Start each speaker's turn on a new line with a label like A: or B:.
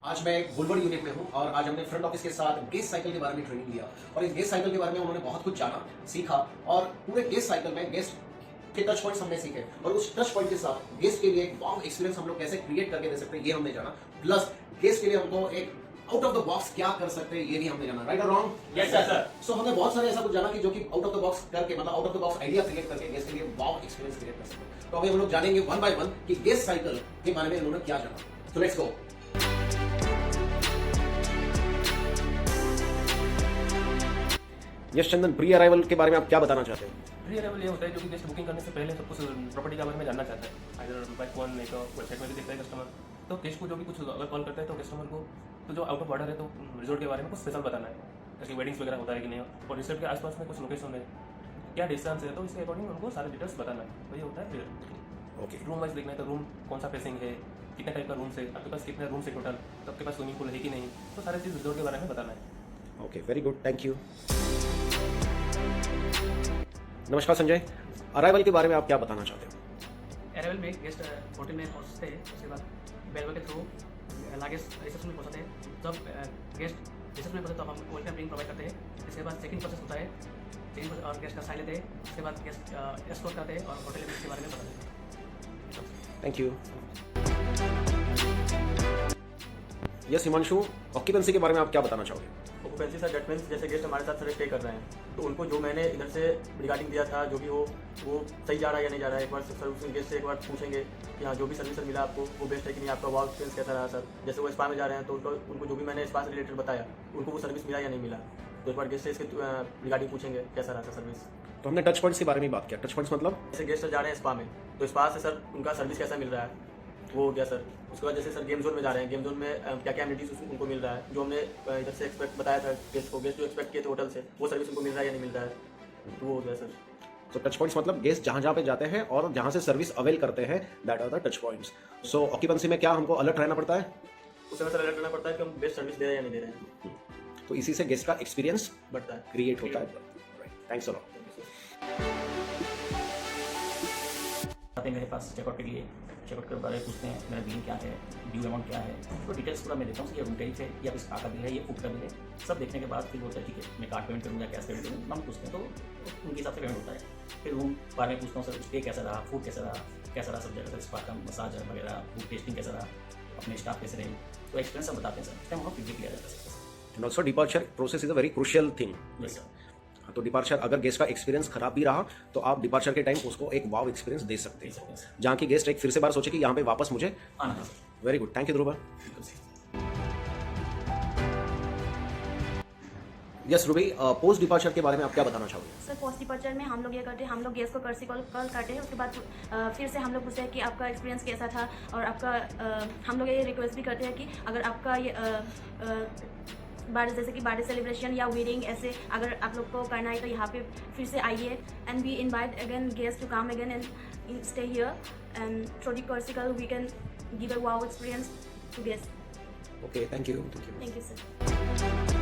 A: आज मैं वुलवर्ड यूनिट में हूं और आज हमने फ्रंट ऑफिस के साथ गैस साइकिल के बारे में ट्रेनिंग लिया और इस गैस साइकिल के बारे में उन्होंने बहुत कुछ जाना सीखा और पूरे गैस साइकिल में गैस के टच पॉइंट्स हमने सीखे और उस टच पॉइंट के साथ गैस के लिए एक वाव एक्सपीरियंस हम लोग कैसे क्रिएट करके दे सकते हैं ये हमने जाना। प्लस गैस के लिए हमको एक आउट ऑफ द बॉक्स क्या कर सकते हैं ये भी हमने जाना। राइट और रॉन्ग?
B: Yes sir.
A: सो हमने बहुत सारे ऐसा कुछ जाना कि जो कि आउट ऑफ द बॉक्स करके मतलब out of the box idea create करके गैस के लिए वाव एक्सपीरियंस क्रिएट कर सकते हैं। तो अभी हम लोग जानेंगे वन बाय वन कि गैस साइकिल के बारे में उन्होंने क्या जाना। तो let's go. Yash Chandan, pre arrival के बारे में आप क्या बताना चाहते हैं?
B: प्री अराइवल ये होता है जो कि गेस्ट बुकिंग करने से पहले सब कुछ प्रॉपर्टी के बारे में जानना चाहता है। अगर बाय फोन नहीं तो वेबसाइट में भी देखता है कस्टमर। तो गेस्ट को जो भी कुछ अगर कॉल करता है तो कस्टमर को तो जो आउट ऑफ ऑर्डर है तो रिजोर्ट के बारे में कुछ स्पेशल बताना है, जैसे वेडिंग्स वगैरह होता है कि नहीं, और रिसोर्ट के आसपास में कुछ लोकेशन है, क्या डिस्टेंस है, तो इसके अकॉर्डिंग उनको सारे डिटेल्स बताना है। तो ये होता है प्री।
A: ओके,
B: रूम वाइज देखना है तो रूम कौन सा फेसिंग है, कितने टाइप का रूम है, आपके पास कितने रूम है टोटल, तो आपके पास स्विमिंग पूल है कि नहीं, तो सारे चीज़ रिजोर्ट के बारे में बताना है।
A: Okay, very good, thank you. नमस्कार संजय, अराइवल के बारे में आप क्या बताना चाहते हो?
C: अराइवल में गेस्ट होटल में पहुंचते हैं, उसके बाद बेलबल के थ्रू लागेज रिसेप्शन में पहुंचते हैं। जब गेस्ट रिसेप्शन में पहुंचते तो हम वेलकम ड्रिंक प्रोवाइड करते हैं। इसके बाद चेकिंग प्रोसेस होता है, चेकिंग और गेस्ट का साइन लेते हैं। उसके बाद गेस्ट एस्कॉर्ट करते हैं और होटल के बारे में बताते हैं।
A: Thank you. Yes Himanshu, occupancy के बारे में आप क्या बताना चाहोगे?
D: ऑक्यूपेंसी सर डेट मीन्स जैसे गेस्ट हमारे साथ सर स्टे कर रहे हैं तो उनको जो मैंने इधर से रिगार्डिंग दिया था जो भी वो सही जा रहा है या नहीं जा रहा है, एक बार सर्विसिंग गेस्ट से एक बार पूछेंगे कि हाँ जो भी सर्विस मिला आपको वो बेस्ट है कि नहीं, आपका वाव एक्सपीरियंस कैसा रहा सर। जैसे वो स्पा में जा रहे हैं तो उनको जो भी मैंने स्पा से रिलेटेड बताया उनको वो सर्विस मिला या नहीं मिला, तो एक बार गेस्ट से इसके रिगार्डिंग पूछेंगे कैसा रहा था सर्विस।
A: तो हमने टच पॉइंट्स के बारे में बात किया। टच पॉइंट्स मतलब
D: जैसे गेस्ट जा रहे हैं स्पा में तो स्पा से सर उनका सर्विस कैसा मिल रहा है वो हो गया सर। उसके बाद जैसे सर गेम जोन में जा रहे हैं, गेम जोन में क्या क्या एमिनिटीज उनको मिल रहा है, जो हमने इधर से एक्सपेक्ट बताया था गेस्ट को, गेस्ट जो एक्सपेक्ट किए थे होटल से वो सर्विस उनको मिल रहा है या नहीं मिल रहा है, तो वो हो गया सर।
A: तो टच पॉइंट्स मतलब गेस्ट जहां जहां पे जाते हैं और जहां से सर्विस अवेल करते हैं, that are the touch points. So occupancy में क्या हमको अलर्ट रहना पड़ता है?
D: उस समय सर अलर्ट रहना पड़ता है कि हम बेस्ट सर्विस दे रहे हैं या नहीं दे रहे हैं,
A: तो इसी से गेस्ट का एक्सपीरियंस
D: बढ़ता है,
A: क्रिएट होता है। Thanks a lot.
E: आते हैं मेरे पास चेकआउट के लिए, चेकआउट के बारे में पूछते हैं मेरा बिल क्या है, ड्यू अमाउंट क्या है, तो डिटेल्स पूरा मैं देता हूँ कि ये रूम टैरिफ है या फिर स्पा का बिल है, ये फूड का बिल है। सब देखने के बाद फिर बोलते हैं ठीक है मैं कार्ड पेमेंट करूँगा, कैश पेमेंट करूँगा, हम पूछते हैं तो उनके हिसाब से पेमेंट होता है। फिर रूम बारे में पूछता हूँ सर स्टे कैसा रहा, फूड कैसा रहा सब जगह, स्पा का मसाज वगैरह, फूड टेस्टिंग कैसा रहा, अपने स्टाफ कैसे रहे, तो एक्सपीरियंस सब बताते हैं सर, टाइम वहाँ फीडबैक लिया जाता है।
A: And also departure process is a very crucial thing.
E: Yes sir.
A: तो डिपार्चर अगर गेस्ट का एक्सपीरियंस खराब भी रहा तो आप डिपार्चर के टाइम उसको एक वाव एक्सपीरियंस दे सकते हैं, जहाँ की गेस्ट एक फिर से बार सोचे कि यहाँ पे वापस मुझे
E: आना है sir.
A: Very good, thank you Dhruv. Yes Ruby, post departure के बारे में आप क्या बताना चाहोगे?
F: सर पोस्ट डिपार्चर में हम लोग ये करते हैं, हम लोग गेस्ट को कर्सी कॉल करते हैं। उसके बाद फिर से हम लोग पूछते हैं कि आपका एक्सपीरियंस कैसा था, और आपका हम लोग ये रिक्वेस्ट भी करते हैं कि अगर आपका ये बर्थडे जैसे कि बर्थडे सेलिब्रेशन या वेडिंग ऐसे अगर आप लोग को करना है तो यहाँ पे फिर से आइए, and we invite again guest to come again and stay here, and through the cursical we can give a wow experience to guest.
A: Okay, thank you.
F: Thank you sir.